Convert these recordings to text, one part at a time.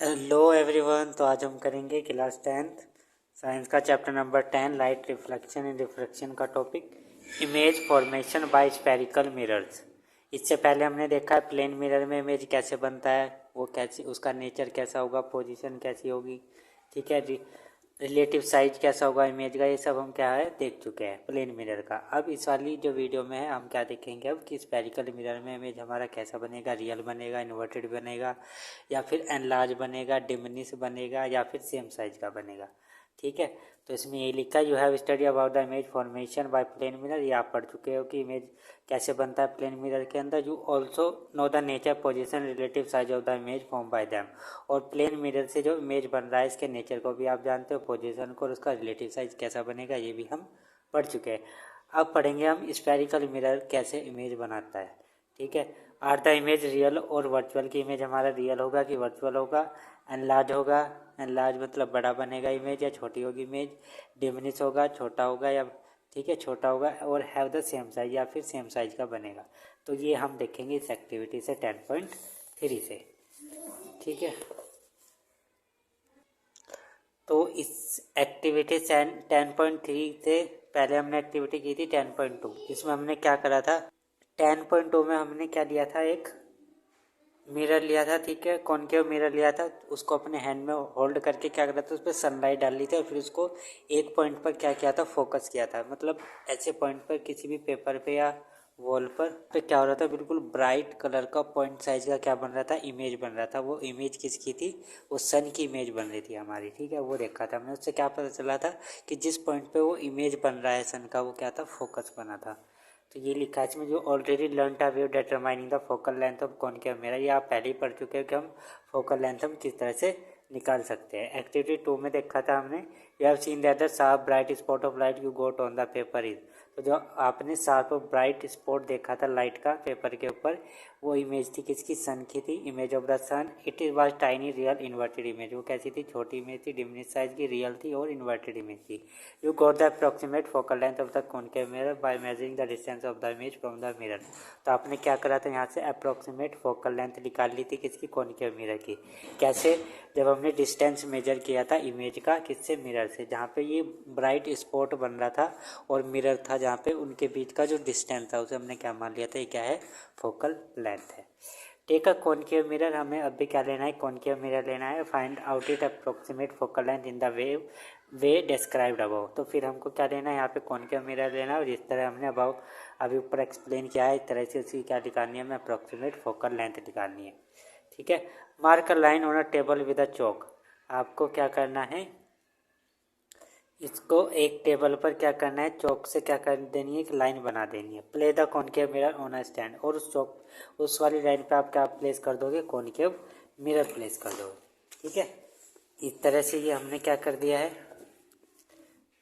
Hello everyone. तो आज हम करेंगे क्लास 10th साइंस का chapter number 10 light reflection and refraction का topic image formation by spherical mirrors. इससे पहले हमने देखा है प्लेन मिरर में इमेज कैसे बनता है, वो कैसे, उसका नेचर कैसा होगा, पोजीशन कैसी होगी, ठीक है, रिलेटिव साइज कैसा होगा इमेज का, ये सब हम क्या है देख चुके हैं प्लेन मिरर का। अब इस वाली जो वीडियो में है हम क्या देखेंगे अब कि स्फेरिकल मिरर में इमेज हमारा कैसा बनेगा, रियल बनेगा, इन्वर्टेड बनेगा, या फिर एनलार्ज बनेगा, डिमिनिश बनेगा, या फिर सेम साइज का बनेगा। ठीक है, तो इसमें ये लिखा है you have study about the image formation by plane mirror. ये आप पढ़ चुके हो कि इमेज कैसे बनता है प्लेन मिरर के अंदर। You also know the nature position relative size of the image form bye them. और प्लेन मिरर से जो इमेज बन रहा है इसके नेचर को भी आप जानते हो, पोजिशन को, और उसका रिलेटिव साइज कैसा बनेगा ये भी हम पढ़ चुके हैं। अब पढ़ेंगे हम स्फेरिकल मिरर कैसे इमेज बनाता है। ठीक है, आर द इमेज रियल और वर्चुअल की इमेज हमारा रियल होगा कि वर्चुअल होगा, एनलार्ज होगा, एनलार्ज मतलब बड़ा बनेगा इमेज या छोटी होगी इमेज, डिमिनिश होगा, छोटा होगा, या ठीक है छोटा होगा, और हैव द सेम साइज या फिर सेम साइज का बनेगा। तो ये हम देखेंगे इस एक्टिविटी से 10.3 से। ठीक है, तो इस एक्टिविटी 10.3 से पहले हमने एक्टिविटी की थी 10.2। इसमें हमने क्या करा था, 10.2 में हमने क्या लिया था, एक मिरर लिया था। ठीक है, कॉनकेव मिरर लिया था, उसको अपने हैंड में होल्ड करके क्या करा था, उस पर सनलाइट डाल ली थी और फिर उसको एक पॉइंट पर क्या किया था, फोकस किया था। मतलब ऐसे पॉइंट पर किसी भी पेपर पे या वॉल पर क्या हो रहा था, बिल्कुल ब्राइट कलर का पॉइंट साइज का क्या बन रहा था, इमेज बन रहा था। वो इमेज किसकी थी, वो सन की इमेज बन रही थी हमारी। ठीक है, वो देखा था हमने, उससे क्या पता चला था कि जिस पॉइंट पे वो इमेज बन रहा है सन का, वो क्या था, फोकस बना था। तो ये लिखा है इसमें, जो already learn a way determining the focal length of concave mirror. ये आप पहले ही पढ़ चुके हो कि हम फोकल लेंथ हम किस तरह से निकाल सकते हैं। एक्टिविटी 2 में देखा था हमने, you have seen that the sharp bright spot of light you got on the paper is. तो जो आपने शार्प और ब्राइट स्पॉट देखा था लाइट का पेपर के ऊपर, वो इमेज थी किसकी, सन की थी, image of the sun. It is was tiny real inverted image. वो कैसी थी, छोटी इमेज थी, डिमिनिश साइज की, रियल थी और इन्वर्टेड इमेज थी। You got the approximate focal length of the concave mirror by measuring the distance of the image from the mirror। तो आपने क्या करा था, यहाँ से अप्रोक्सीमेट फोकल लेंथ निकाल ली थी किसकी, कॉनकेव मिरर की। कैसे, जब हमने डिस्टेंस मेजर किया था इमेज का किससे, मिरर से, जहाँ पे ये ब्राइट स्पॉट बन रहा था और मिरर था जहाँ पे, उनके बीच का जो डिस्टेंस था उसे हमने क्या मान लिया था, ये क्या है, फोकल लेंथ है। टेक अ कॉनकेव मिरर, हमें अब भी क्या लेना है, कॉनकेव मिरर लेना है। Find out it approximate focal length in the way described above. तो फिर हमको क्या लेना है, यहाँ पे कॉनकेव मिरर लेना है, और जिस तरह हमने अबव अभी ऊपर एक्सप्लेन किया है, इस तरह से उसकी क्या निकालनी है, हमें अप्रोक्सीमेट फोकल लेंथ निकालनी है। ठीक है, mark a line on a table with a chalk. आपको क्या करना है, इसको एक टेबल पर क्या करना है, चौक से क्या कर देनी है, एक लाइन बना देनी है। Play the concave mirror on a stand, और उस चौक उस वाली लाइन पे आप क्या प्लेस कर दोगे, कॉनकेव मिरर प्लेस कर दोगे। ठीक है, इस तरह से ये हमने क्या कर दिया है,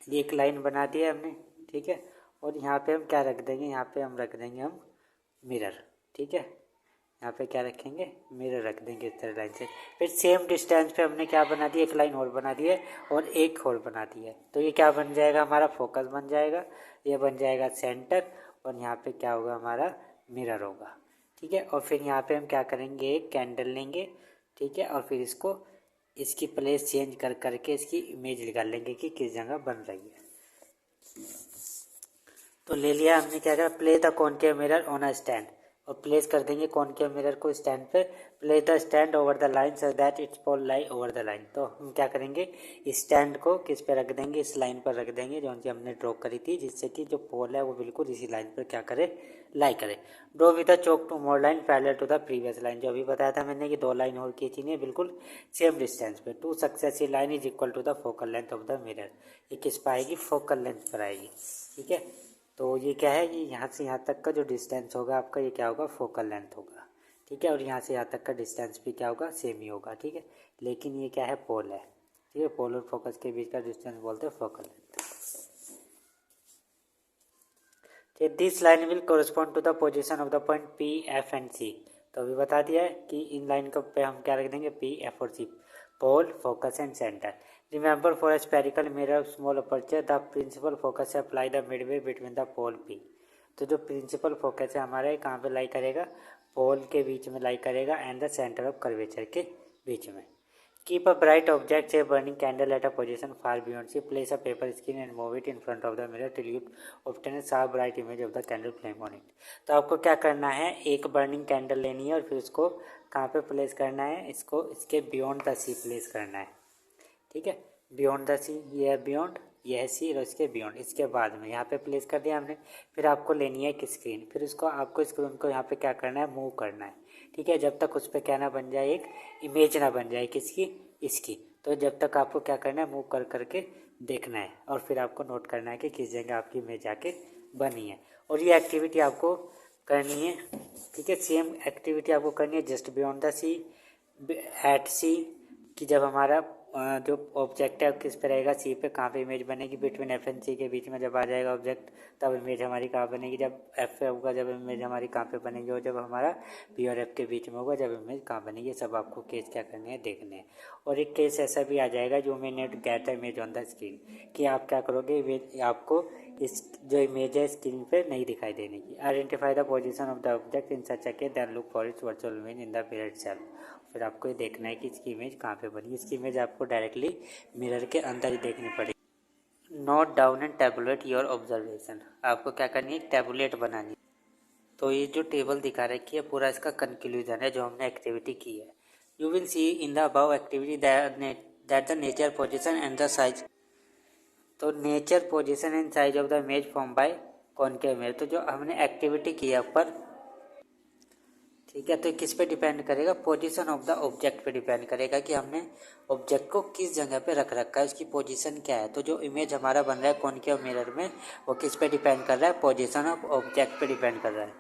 ये एक लाइन बना दी है हमने। ठीक है, और यहाँ पे हम क्या रख देंगे, यहाँ पे हम रख देंगे हम मिरर। ठीक है, यहाँ पे क्या रखेंगे, मिरर रख देंगे इस तरह लाइन से। फिर सेम डिस्टेंस पे हमने क्या बना दिया, एक लाइन और बना दी है और एक और बना दी है। तो ये क्या बन जाएगा, हमारा फोकस बन जाएगा, ये बन जाएगा सेंटर, और यहाँ पे क्या होगा, हमारा मिरर होगा। ठीक है, और फिर यहाँ पे हम क्या करेंगे, एक कैंडल लेंगे। ठीक है, और फिर इसको इसकी प्लेस चेंज कर करके इसकी इमेज निकाल लेंगे कि किस जगह बन रही है। तो ले लिया हमने, क्या करा, play the concave mirror on a stand, और प्लेस कर देंगे कॉनकेव मिरर को स्टैंड पे। Play the stand over the line so that its pole lie over the line. तो हम क्या करेंगे, स्टैंड को किस पे रख देंगे, इस लाइन पर रख देंगे जो कि हमने ड्रॉ करी थी, जिससे कि जो पोल है वो बिल्कुल इसी लाइन पर क्या करे, लाई करे। Draw with the chalk two more line parallel to the previous line. जो अभी बताया था मैंने कि दो लाइन और खींचनी है बिल्कुल सेम डिस्टेंस पे। Two successive line is equal to the focal length of the mirror. ये किस पर आएगी, फोकल लेंथ पर आएगी। ठीक है, तो ये क्या है, ये यहाँ से यहाँ तक का जो डिस्टेंस होगा आपका, ये क्या होगा, फोकल लेंथ होगा। ठीक है, और यहाँ से यहाँ तक का डिस्टेंस भी क्या होगा, सेम ही होगा। ठीक है, लेकिन ये क्या है, पोल है। ठीक है, पोल और फोकस के बीच का डिस्टेंस बोलते हैं फोकल लेंथ। ठीक, this line will correspond to the position of the point P F and C. तो अभी बता दिया है कि इन लाइन को पे हम क्या रख देंगे, पी एफ और C, pole, focus and centre. Remember for a spherical mirror of small aperture the principal focus है apply the midway between the pole P। तो जो प्रिंसिपल फोकस है हमारा, कहाँ पे लाई करेगा, पोल के बीच में लाई करेगा, and the centre of curvature के बीच में। Keep a bright object, say burning candle, at a position far beyond. See, place a paper screen and move it in front of the mirror till you obtain a sharp bright image of the candle flame on it. तो आपको क्या करना है, एक burning candle लेनी है और फिर उसको कहाँ पे प्लेस करना है, इसको इसके बियॉन्ड द सी प्लेस करना है, ठीक है। बियॉन्ड द सी, ये है बियॉन्ड, ये है सी और इसके बियॉन्ड, इसके बाद में यहाँ पे प्लेस कर दिया हमने। फिर आपको लेनी है एक स्क्रीन, फिर उसको आपको स्क्रीन को यहाँ पे क्या करना है, मूव करना है, ठीक है। जब तक उस पर क्या ना बन जाए, एक इमेज ना बन जाए, किसकी, इसकी। तो जब तक आपको क्या करना है, मूव कर करके देखना है और फिर आपको नोट करना है कि किस जगह आपकी इमेज आके बनी है। और ये एक्टिविटी आपको करनी है, ठीक है। सेम एक्टिविटी आपको करनी है just beyond the C, at C, कि जब हमारा जो ऑब्जेक्ट है किस पे रहेगा, सी पे, कहाँ पे इमेज बनेगी, बिटवीन एफ एंड सी के बीच में जब आ जाएगा ऑब्जेक्ट, तब इमेज हमारी कहाँ बनेगी, जब एफ पे होगा जब इमेज हमारी कहाँ पे बनेगी, और जब हमारा पी और एफ के बीच में होगा जब इमेज कहाँ बनेगी। ये सब आपको केस क्या करने हैं, देखने हैं। और एक केस ऐसा भी आ जाएगा जो may not get the image on the screen, कि आप क्या करोगे, इमेज आपको इस जो इमेज है स्क्रीन पे नहीं दिखाई देने की। Identify the position of the object in such a case, then look for its virtual image in the mirror itself. फिर आपको ये देखना है कि इसकी इमेज कहाँ पे बनी। इसकी इमेज आपको डायरेक्टली मिरर के अंदर ही देखनी पड़ेगी। Note down and tabulate your observation, आपको क्या करनी है, टैबुलेट बनानी है। तो ये जो टेबल दिखा रखी है पूरा इसका कंक्लूजन है जो हमने एक्टिविटी की है। You will see in the above activity that the nature, position and the size. तो nature, position and size of the image form by concave mirror. तो जो हमने एक्टिविटी की है ऊपर, ठीक है, तो किस पे डिपेंड करेगा, पोजीशन ऑफ द ऑब्जेक्ट पे डिपेंड करेगा कि हमने ऑब्जेक्ट को किस जगह पे रख रखा है, उसकी पोजीशन क्या है। तो जो इमेज हमारा बन रहा है कॉनकेव मिरर में, वो किस पे डिपेंड कर रहा है, पोजीशन ऑफ ऑब्जेक्ट पे डिपेंड कर रहा है,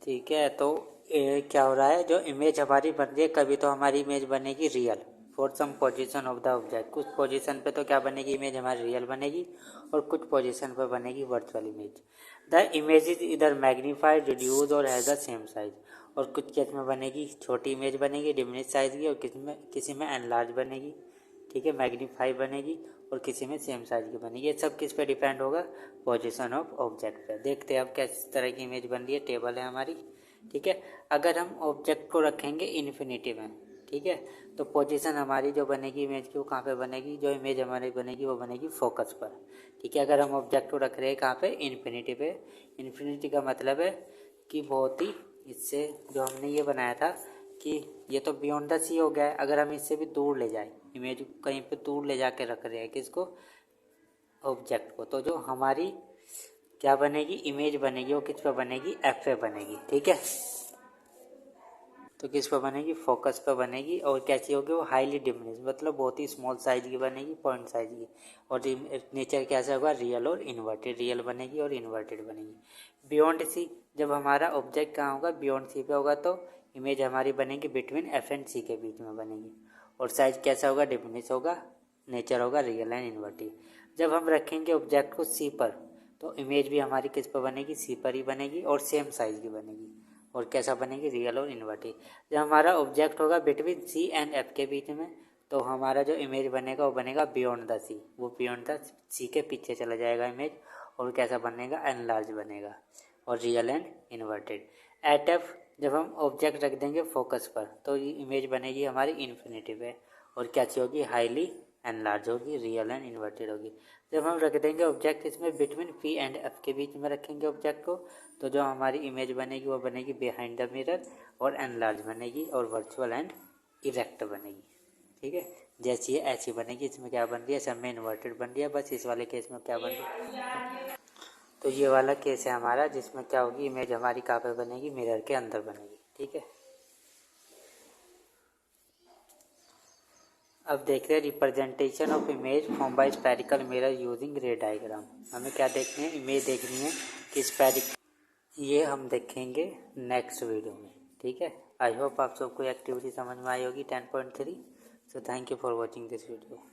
ठीक है। तो क्या हो रहा है, जो इमेज हमारी बन रही है, कभी तो हमारी इमेज बनेगी real for some position of the object, कुछ पोजीशन पे तो क्या बनेगी, इमेज हमारी रियल बनेगी, और कुछ पोजीशन पे बनेगी virtual image. The image is इधर मैग्नीफाइड, रिड्यूस और हैज द सेम साइज। और कुछ केस में बनेगी छोटी इमेज बनेगी डिमिनिश साइज की, और किसी में एनलार्ज बनेगी, ठीक है, मैग्नीफाई बनेगी, और किसी में सेम साइज की बनेगी। ये सब किस पे डिपेंड होगा, पोजीशन ऑफ ऑब्जेक्ट पे। देखते हैं अब किस तरह की इमेज बन रही है, टेबल है हमारी, ठीक है। अगर हम ऑब्जेक्ट को रखेंगे इन्फिनिटी में, ठीक है, तो पोजीशन हमारी जो बनेगी इमेज की वो कहाँ पे बनेगी, जो इमेज हमारी बनेगी वो बनेगी फोकस पर, ठीक है। अगर हम ऑब्जेक्ट को रख रहे हैं कहाँ पे, इन्फिनिटी पे। इन्फिनिटी का मतलब है कि बहुत ही, इससे जो हमने ये बनाया था कि ये तो बियॉन्ड द सी हो गया है, अगर हम इससे भी दूर ले जाए, इमेज कहीं पे दूर ले जाके रख रहे हैं किसको, ऑब्जेक्ट को, तो जो हमारी क्या बनेगी, इमेज बनेगी, वो किस पे बनेगी, एफ पे बनेगी, ठीक है। तो किस पे बनेगी, फोकस पे बनेगी। और कैसी होगी वो, हाईली डिमिनिश, मतलब बहुत ही स्मॉल साइज की बनेगी, पॉइंट साइज की। और नेचर कैसा होगा, रियल और इन्वर्टेड, रियल बनेगी और इन्वर्टेड बनेगी। बियॉन्ड सी, जब हमारा ऑब्जेक्ट कहाँ होगा, बियॉन्ड सी पे होगा, तो इमेज हमारी बनेगी बिटवीन एफ एंड सी के बीच में बनेगी। और साइज कैसा होगा, डिमिनिश होगा, नेचर होगा रियल एंड इन्वर्टेड। जब हम रखेंगे ऑब्जेक्ट को सी पर, तो इमेज भी हमारी किस पर बनेगी, सी पर ही बनेगी, और सेम साइज की बनेगी। और कैसा बनेगी, रियल और इन्वर्टेड। जब हमारा ऑब्जेक्ट होगा बिटवीन सी एंड एफ के बीच में, तो हमारा जो इमेज बनेगा वो बनेगा बियॉन्ड द सी, वो बियॉन्ड द सी के पीछे चला जाएगा इमेज। और कैसा बनेगा, एनलार्ज बनेगा, और real and inverted. At F, जब हम ऑब्जेक्ट रख देंगे फोकस पर, तो ये इमेज बनेगी हमारी इन्फिनिटी पे, और कैसी होगी, हाईली एनलार्ज होगी, रियल एंड इन्वर्टेड होगी। जब हम रख देंगे ऑब्जेक्ट इसमें बिटवीन पी एंड एफ के बीच में रखेंगे ऑब्जेक्ट को, तो जो हमारी इमेज बनेगी वो बनेगी बिहाइंड द मिरर, और एनलार्ज बनेगी, और वर्चुअल एंड इरेक्ट बनेगी, ठीक है। जैसी है ऐसी बनेगी। इसमें क्या बन रही है, सब में इन्वर्टेड बन रही है, बस इस वाले केस में क्या बन रही है, तो ये वाला केस है हमारा, जिसमें क्या होगी, इमेज हमारी कहाँ पे बनेगी, मिरर के अंदर बनेगी, ठीक है। अब देख रहे हैं representation of image form bye spherical mirror using रे डायग्राम। हमें क्या देखनी है, इमेज देखनी है कि स्फेरिकल, ये हम देखेंगे नेक्स्ट वीडियो में, ठीक है। आई होप आप सबको एक्टिविटी समझ में आई होगी 10.3। So thank you for watching this video.